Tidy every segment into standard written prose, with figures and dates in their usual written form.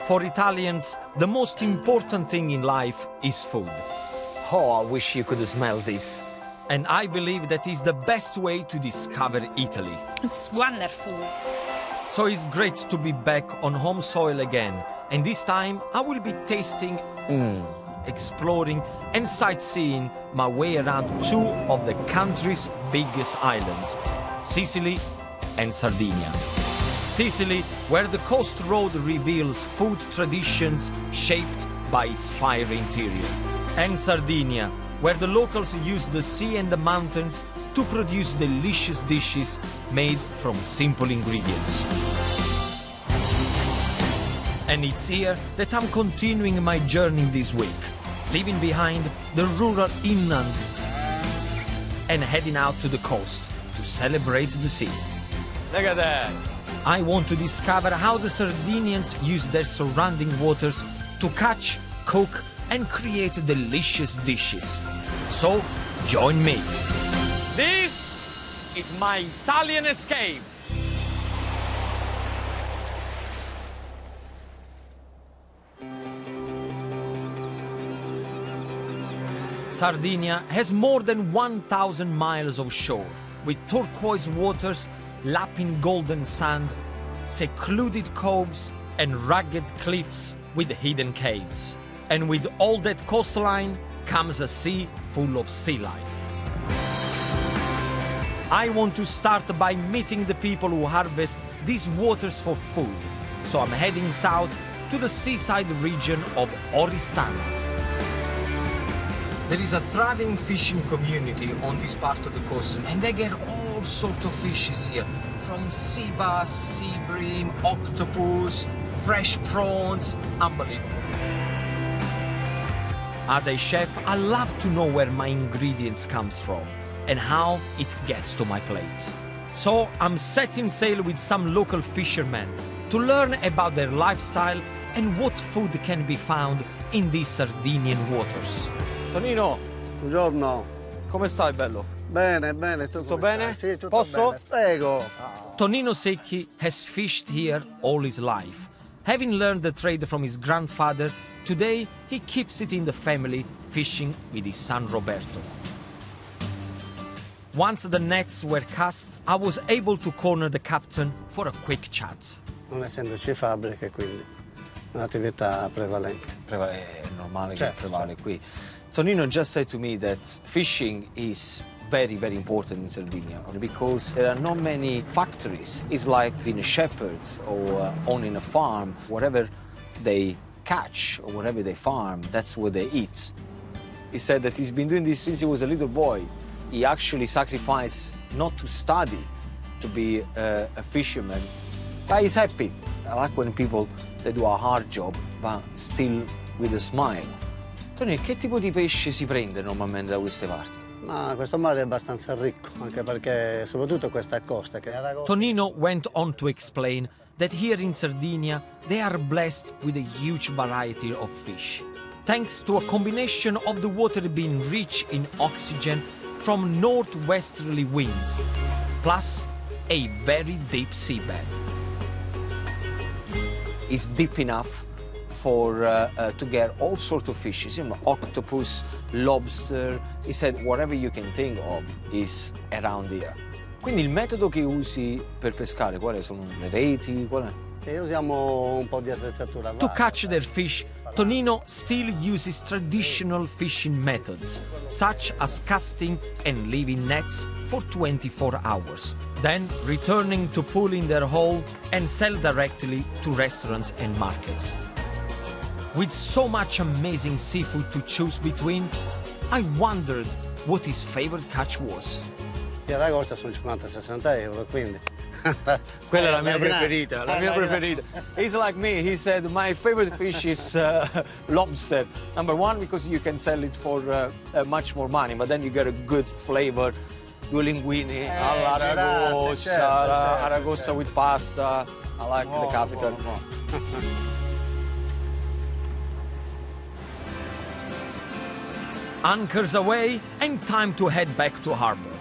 For Italians, the most important thing in life is food. Oh, I wish you could smell this. And I believe that is the best way to discover Italy. It's wonderful. So it's great to be back on home soil again. And this time I will be tasting, exploring and sightseeing my way around two of the country's biggest islands, Sicily and Sardinia. Sicily, where the coast road reveals food traditions shaped by its fiery interior. And Sardinia, where the locals use the sea and the mountains to produce delicious dishes made from simple ingredients. And it's here that I'm continuing my journey this week, leaving behind the rural inland and heading out to the coast to celebrate the sea. Look at that. I want to discover how the Sardinians use their surrounding waters to catch, cook and create delicious dishes. So, join me. This is my Italian escape. Sardinia has more than 1,000 miles of shore, with turquoise waters lapping golden sand, secluded coves and rugged cliffs with hidden caves. And with all that coastline comes a sea full of sea life. I want to start by meeting the people who harvest these waters for food, so I'm heading south to the seaside region of Oristano. There is a thriving fishing community on this part of the coast, and they get all sorts of fishes here, from sea bass, sea bream, octopus, fresh prawns, unbelievable. As a chef, I love to know where my ingredients comes from and how it gets to my plate. So I'm setting sail with some local fishermen to learn about their lifestyle and what food can be found in these Sardinian waters. Tonino, Buongiorno. come stai, bello? Bene, bene. Tutto bene? Sì, tutto Posso? bene. Prego. Tonino Secchi has fished here all his life. Having learned the trade from his grandfather, today he keeps it in the family, fishing with his son Roberto. Once the nets were cast, I was able to corner the captain for a quick chat. Non essendoci fabbriche, quindi è un'attività prevalente. È normale che Certo, prevale qui. Tonino just said to me that fishing is very, very important in Sardinia because there are not many factories. It's like being a shepherd or owning a farm. Whatever they catch or whatever they farm, that's what they eat. He said that he's been doing this since he was a little boy. He actually sacrificed not to study to be a fisherman, but he's happy. I like when people they do a hard job, but still with a smile. Tonino, che tipo di pesce si prende normalmente da queste parti? Ma questo mare è abbastanza ricco, anche perché soprattutto questa costa che è la costa. Tonino went on to explain that here in Sardinia they are blessed with a huge variety of fish, thanks to a combination of the water being rich in oxygen from northwesterly winds, plus a very deep seabed. It's deep enough for to get all sorts of fishes, you know, octopus, lobster. He said whatever you can think of is around here. Quindi il metodo che usi per pescare, quali sono le reti? Qual è? Sì, usiamo un po' di attrezzatura To varia. catch their fish, Tonino still uses traditional fishing methods, such as casting and leaving nets for 24 hours, then returning to pull in their hole and sell directly to restaurants and markets. With so much amazing seafood to choose between, I wondered what his favorite catch was. Qui ad agosto sono 50-60 euro, quindi... Quella è la mia preferita, la mia preferita. He's like me, he said my favorite fish is lobster. Number one, because you can sell it for much more money, but then you get a good flavor. Due linguini all'aragosta, certo, aragosta certo. with pasta. I like the capital. Anchors away and time to head back to harbor.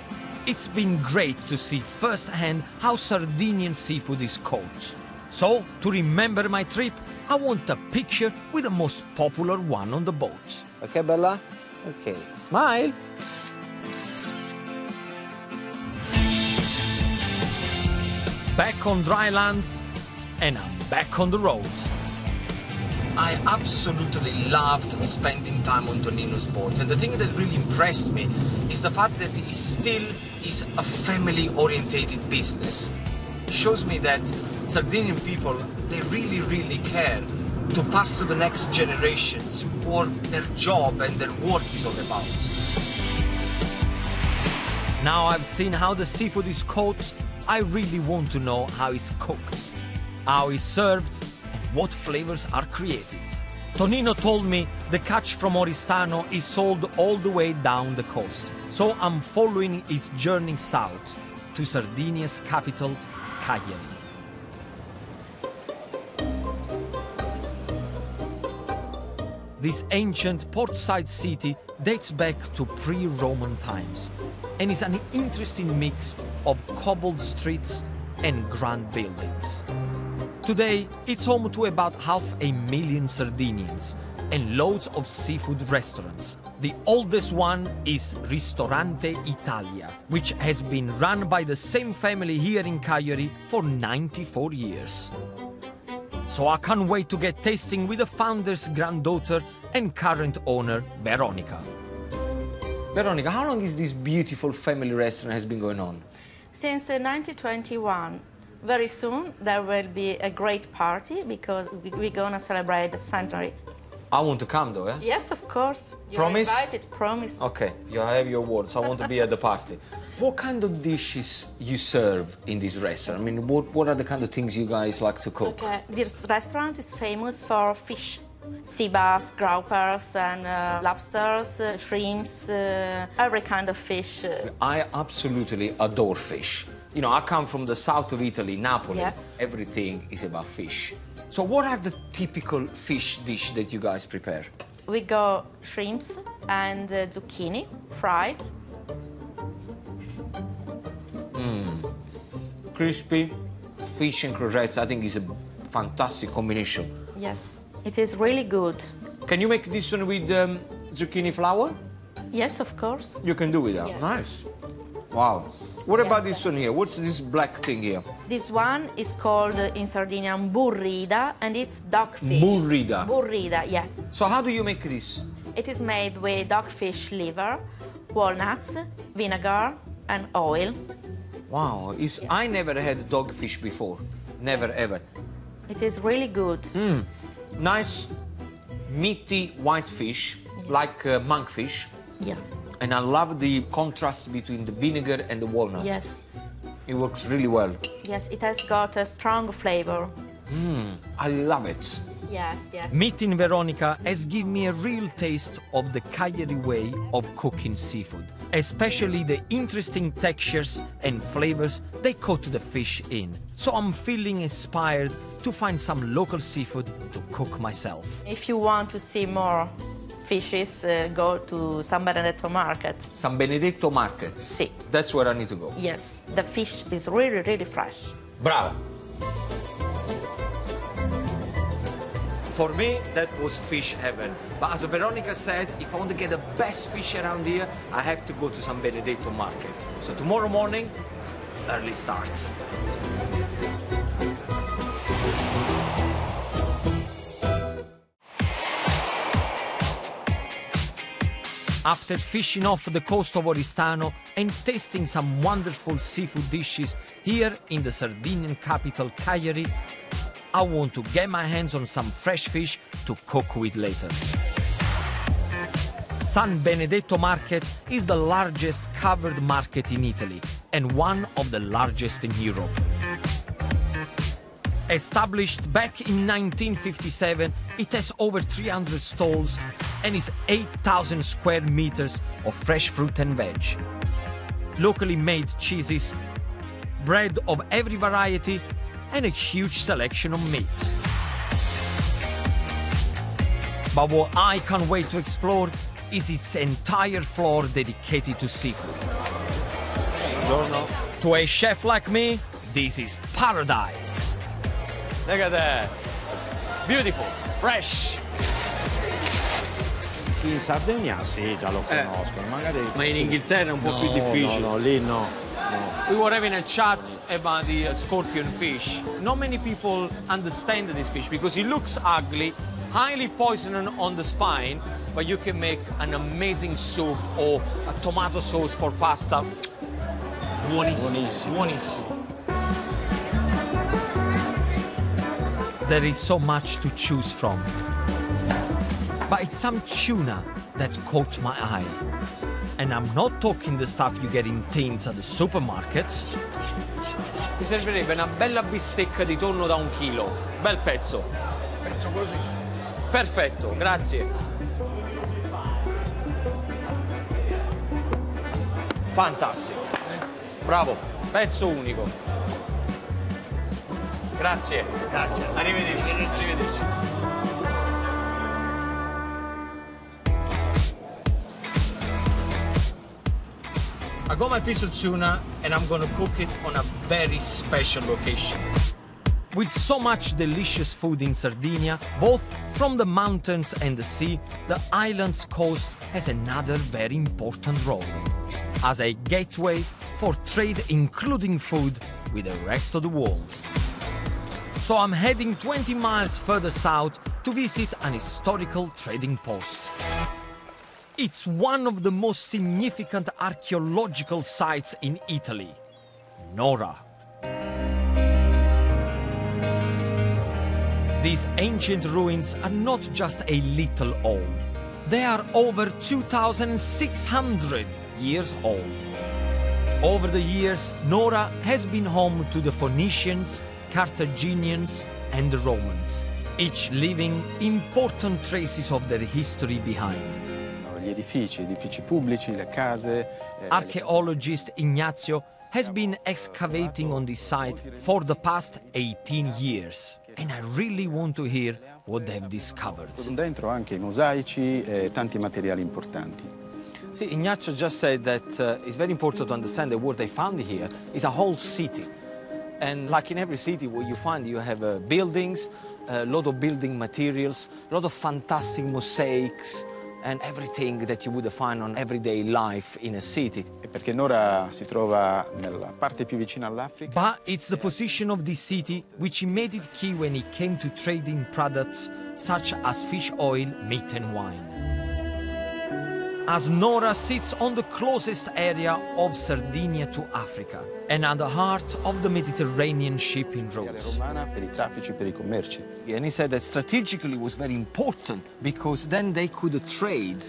It's been great to see firsthand how Sardinian seafood is caught. So, to remember my trip, I want a picture with the most popular one on the boat. Okay, Bella? Okay, smile. Back on dry land, and I'm back on the road. I absolutely loved spending time on Tonino's boat, and the thing that really impressed me is the fact that it still is a family-orientated business. It shows me that Sardinian people, they really care to pass to the next generations what their job and their work is all about. Now I've seen how the seafood is caught, I really want to know how it's cooked, how it's served, and what flavors are created. Tonino told me the catch from Oristano is sold all the way down the coast, so I'm following its journey south to Sardinia's capital, Cagliari. This ancient portside city dates back to pre-Roman times and is an interesting mix of cobbled streets and grand buildings. Today, it's home to about 500,000 Sardinians and loads of seafood restaurants. The oldest one is Ristorante Italia, which has been run by the same family here in Cagliari for 94 years. So I can't wait to get tasting with the founder's granddaughter and current owner, Veronica. Veronica, how long is this beautiful family restaurant has been going on? Since 1921. Very soon there will be a great party because we're gonna celebrate the centenary. I want to come though, eh? Yes, of course. You're Promise? invited, promise. Okay, you have your word, so I want to be at the party. What kind of dishes you serve in this restaurant? I mean, what are the kind of things you guys like to cook? Okay. This restaurant is famous for fish. Sea bass, groupers and lobsters, shrimps, every kind of fish. I absolutely adore fish. You know, I come from the south of Italy, Napoli. Yes. Everything is about fish. So what are the typical fish dish that you guys prepare? We go shrimps and zucchini, fried. Crispy fish and croquettes, I think is a fantastic combination. Yes, it is really good. Can you make this one with zucchini flour? Yes, of course. You can do it. Yes. Nice. Wow. What about this one here? What's this black thing here? This one is called in Sardinian burrida, and it's dogfish. Burrida? Burrida, yes. So how do you make this? It is made with dogfish liver, walnuts, vinegar, and oil. Wow. I never had dogfish before. Never, ever. It is really good. Nice, meaty white fish, like monkfish. Yes. And I love the contrast between the vinegar and the walnut. Yes. It works really well. Yes, it has got a strong flavor. I love it. Yes, yes. Meeting Veronica has given me a real taste of the Cagliari way of cooking seafood, especially the interesting textures and flavors they coat the fish in. So I'm feeling inspired to find some local seafood to cook myself. If you want to see more fishes, go to San Benedetto Market. San Benedetto Market? Sì. That's where I need to go. Yes, the fish is really fresh. Bravo. For me, that was fish heaven. But as Veronica said, if I want to get the best fish around here, I have to go to San Benedetto Market. So tomorrow morning, early starts. After fishing off the coast of Oristano and tasting some wonderful seafood dishes here in the Sardinian capital Cagliari, I want to get my hands on some fresh fish to cook with later. San Benedetto Market is the largest covered market in Italy and one of the largest in Europe. Established back in 1957, it has over 300 stalls and is 8,000 square meters of fresh fruit and veg. Locally made cheeses, bread of every variety, and a huge selection of meat. But what I can't wait to explore is its entire floor dedicated to seafood. To a chef like me, this is paradise. Look at that. Beautiful, fresh. In Sardegna sì, già lo conoscono, magari... Ma in Inghilterra è un po' più difficile. No, lì no. We were having a chat about the scorpion fish. Not many people understand this fish because it looks ugly, highly poisonous on the spine, but you can make an amazing soup or a tomato sauce for pasta. Buonissimo. Buonissimo. There is so much to choose from. But it's some tuna that caught my eye. And I'm not talking the stuff you get in tins at the supermarket. Mi servirebbe una bella bistecca di tonno da 1 chilo. Bel pezzo. Pezzo così. Perfetto, grazie. Fantastico. Bravo, pezzo unico. Grazie. Grazie. Arrivederci. Arrivederci. I got my piece of tuna and I'm gonna cook it on a very special location. With so much delicious food in Sardinia, both from the mountains and the sea, the island's coast has another very important role as a gateway for trade, including food, with the rest of the world. So I'm heading 20 miles further south to visit an historical trading post. It's one of the most significant archaeological sites in Italy, Nora. These ancient ruins are not just a little old. They are over 2,600 years old. Over the years, Nora has been home to the Phoenicians, Carthaginians, and the Romans, each leaving important traces of their history behind. Gli edifici pubblici, le case. Archaeologist Ignazio has been excavating on this site for the past 18 years, and I really want to hear what they've discovered. Dentro anche i mosaici e tanti materiali importanti. See, Ignazio just said that it's very important to understand that what they found here is a whole city. And like in every city, what you find, you have buildings, a lot of building materials, a lot of fantastic mosaics, and everything that you would find on everyday life in a city. Perché Nora si trova nella parte più vicina all'Africa. But it's the position of this city which made it key when it came to trading products such as fish oil, meat and wine. As Nora sits on the closest area of Sardinia to Africa and at the heart of the Mediterranean shipping routes. Romana per I traffici, per I commerci. And he said that strategically it was very important because then they could trade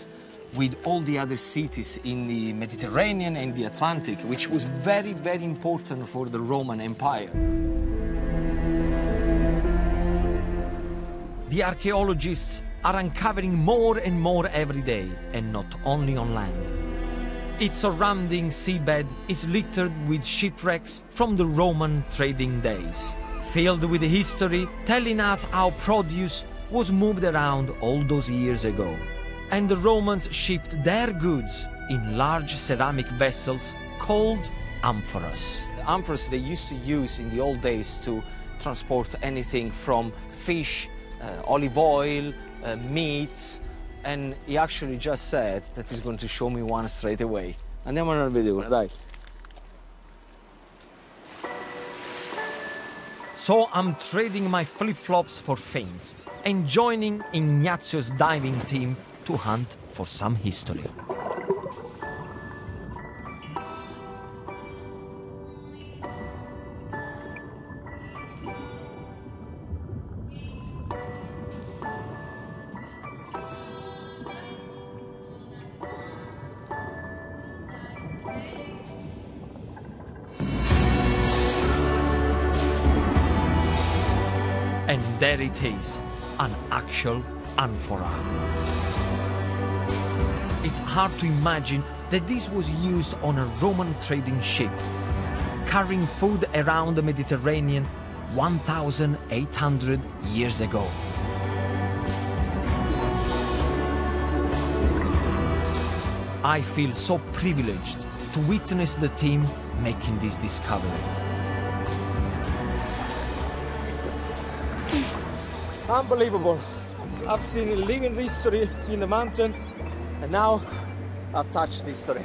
with all the other cities in the Mediterranean and the Atlantic, which was very, very important for the Roman Empire. The archaeologists are uncovering more and more every day, and not only on land. Its surrounding seabed is littered with shipwrecks from the Roman trading days, filled with history telling us how produce was moved around all those years ago. And the Romans shipped their goods in large ceramic vessels called amphoras. The amphoras they used to use in the old days to transport anything from fish, olive oil, meats, and he actually just said that he's going to show me one straight away. Andiamo a vedere, dai. So I'm trading my flip-flops for fins and joining Ignazio's diving team to hunt for some history. And there it is, an actual amphora. It's hard to imagine that this was used on a Roman trading ship, carrying food around the Mediterranean 1,800 years ago. I feel so privileged to witness the team making this discovery. Unbelievable. I've seen living history in the mountain, and now I've touched history.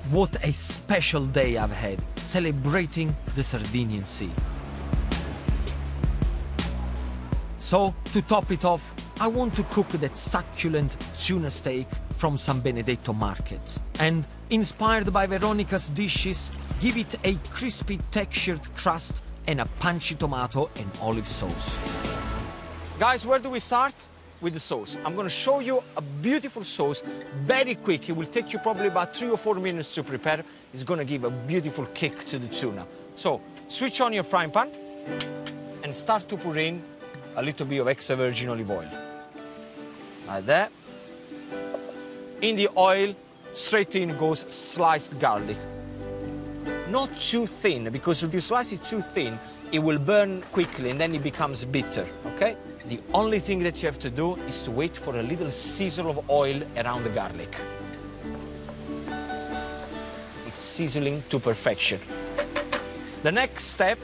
What a special day I've had, celebrating the Sardinian Sea. So, to top it off, I want to cook that succulent tuna steak from San Benedetto market. And, inspired by Veronica's dishes, give it a crispy textured crust and a punchy tomato and olive sauce. Guys, where do we start? With the sauce. I'm going to show you a beautiful sauce, very quick. It will take you probably about 3 or 4 minutes to prepare. It's going to give a beautiful kick to the tuna. So, switch on your frying pan and start to pour in a little bit of extra virgin olive oil. Like that. In the oil, straight in goes sliced garlic. Not too thin, because if you slice it too thin, it will burn quickly and then it becomes bitter, okay? The only thing that you have to do is to wait for a little sizzle of oil around the garlic. It's sizzling to perfection. The next step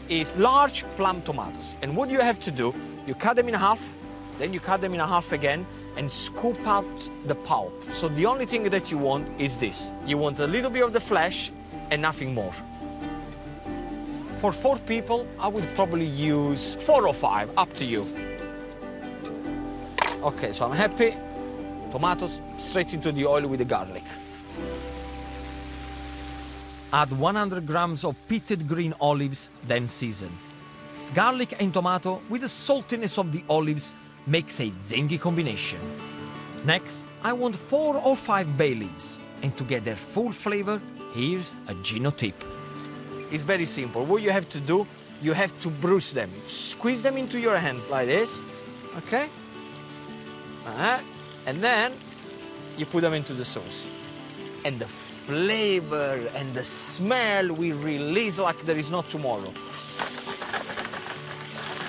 is large plum tomatoes. And what you have to do, you cut them in half, then you cut them in half again, and scoop out the pulp. So the only thing that you want is this. You want a little bit of the flesh and nothing more. For 4 people, I would probably use 4 or 5, up to you. Okay, so I'm happy. Tomatoes straight into the oil with the garlic. Add 100 grams of pitted green olives, then season. Garlic and tomato with the saltiness of the olives makes a zingy combination. Next, I want 4 or 5 bay leaves. And to get their full flavor, here's a Gino tip. It's very simple. What you have to do, you have to bruise them. Squeeze them into your hands like this, okay? And then you put them into the sauce. And the flavor and the smell will release like there is no tomorrow.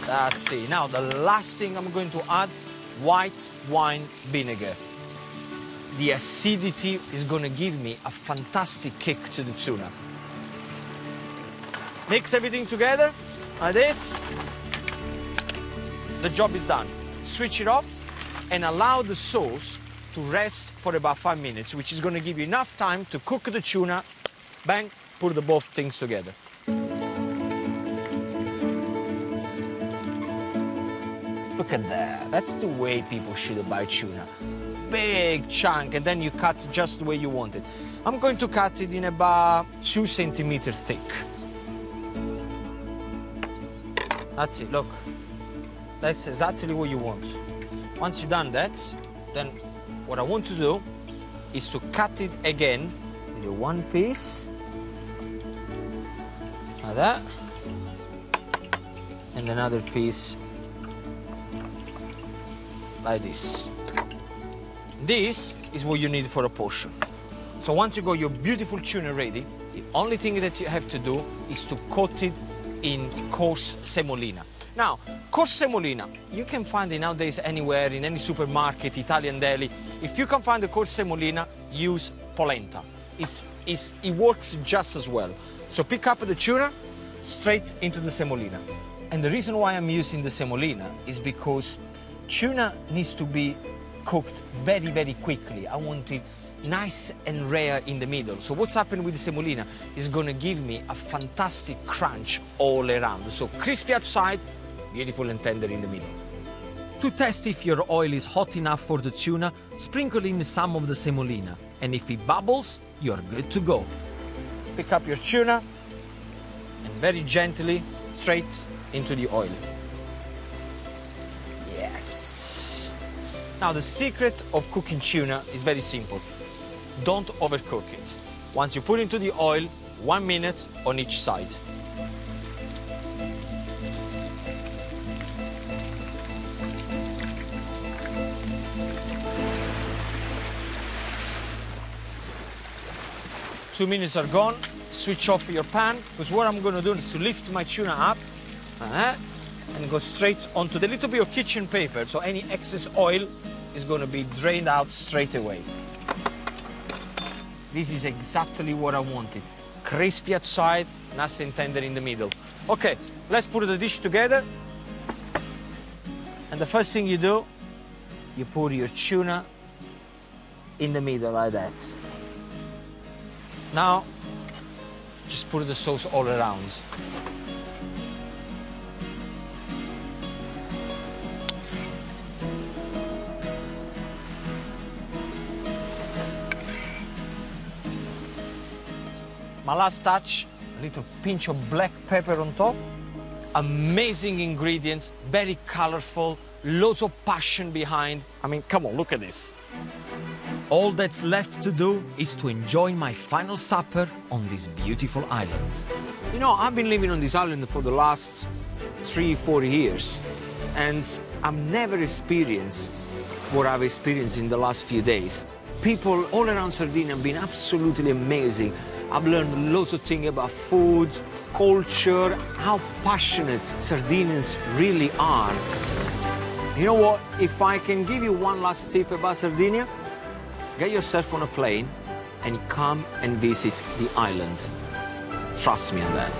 That's it. Now, the last thing I'm going to add, white wine vinegar. The acidity is going to give me a fantastic kick to the tuna. Mix everything together, like this. The job is done. Switch it off and allow the sauce to rest for about 5 minutes, which is going to give you enough time to cook the tuna. Bang, put the both things together. Look at that. That's the way people should buy tuna. Big chunk, and then you cut just the way you want it. I'm going to cut it in about 2 centimeters thick. That's it, look. That's exactly what you want. Once you've done that, then what I want to do is to cut it again with one piece, like that, and another piece like this. This is what you need for a portion. So once you got your beautiful tuna ready, the only thing that you have to do is to coat it in coarse semolina. Now, coarse semolina, you can find it nowadays anywhere, in any supermarket, Italian deli. If you can find the coarse semolina, use polenta. It works just as well. So pick up the tuna, straight into the semolina. And the reason why I'm using the semolina is because tuna needs to be cooked very, very quickly. I want it nice and rare in the middle. So what's happened with the semolina is going to give me a fantastic crunch all around. So crispy outside, beautiful and tender in the middle. To test if your oil is hot enough for the tuna, sprinkle in some of the semolina. And if it bubbles, you're good to go. Pick up your tuna and very gently straight into the oil. Yes. Now the secret of cooking tuna is very simple. Don't overcook it. Once you put it into the oil, 1 minute on each side. Two minutes are gone. Switch off your pan, because what I'm going to do is to lift my tuna up and go straight onto the little bit of kitchen paper, so any excess oil is going to be drained out straight away. This is exactly what I wanted. Crispy outside, nice and tender in the middle. Okay, let's put the dish together. And the first thing you do, you put your tuna in the middle like that. Now, just put the sauce all around. My last touch, a little pinch of black pepper on top. Amazing ingredients, very colorful, loads of passion behind. I mean, come on, look at this. All that's left to do is to enjoy my final supper on this beautiful island. You know, I've been living on this island for the last 3-4 years, and I've never experienced what I've experienced in the last few days. People all around Sardinia have been absolutely amazing. I've learned lots of things about food, culture, how passionate Sardinians really are. You know what? If I can give you one last tip about Sardinia, get yourself on a plane and come and visit the island. Trust me on that.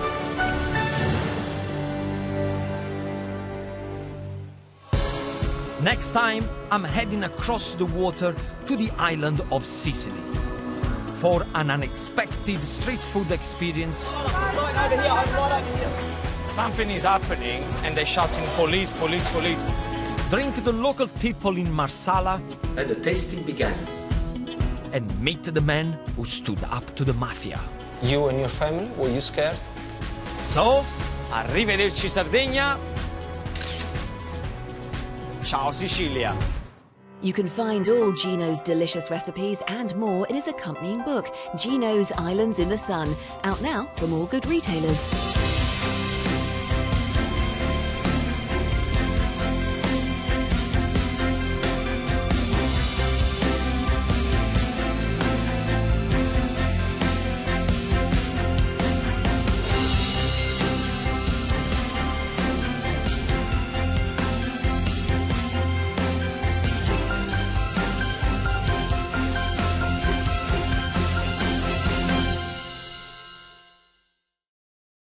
Next time, I'm heading across the water to the island of Sicily for an unexpected street food experience. Something is happening and they're shouting, police, police, police. Drink the local people in Marsala. Let the tasting begin. And meet the man who stood up to the mafia. You and your family, were you scared? So, arrivederci Sardegna. Ciao Sicilia. You can find all Ginos' delicious recipes and more in his accompanying book, Ginos' Islands in the Sun, out now from all good retailers.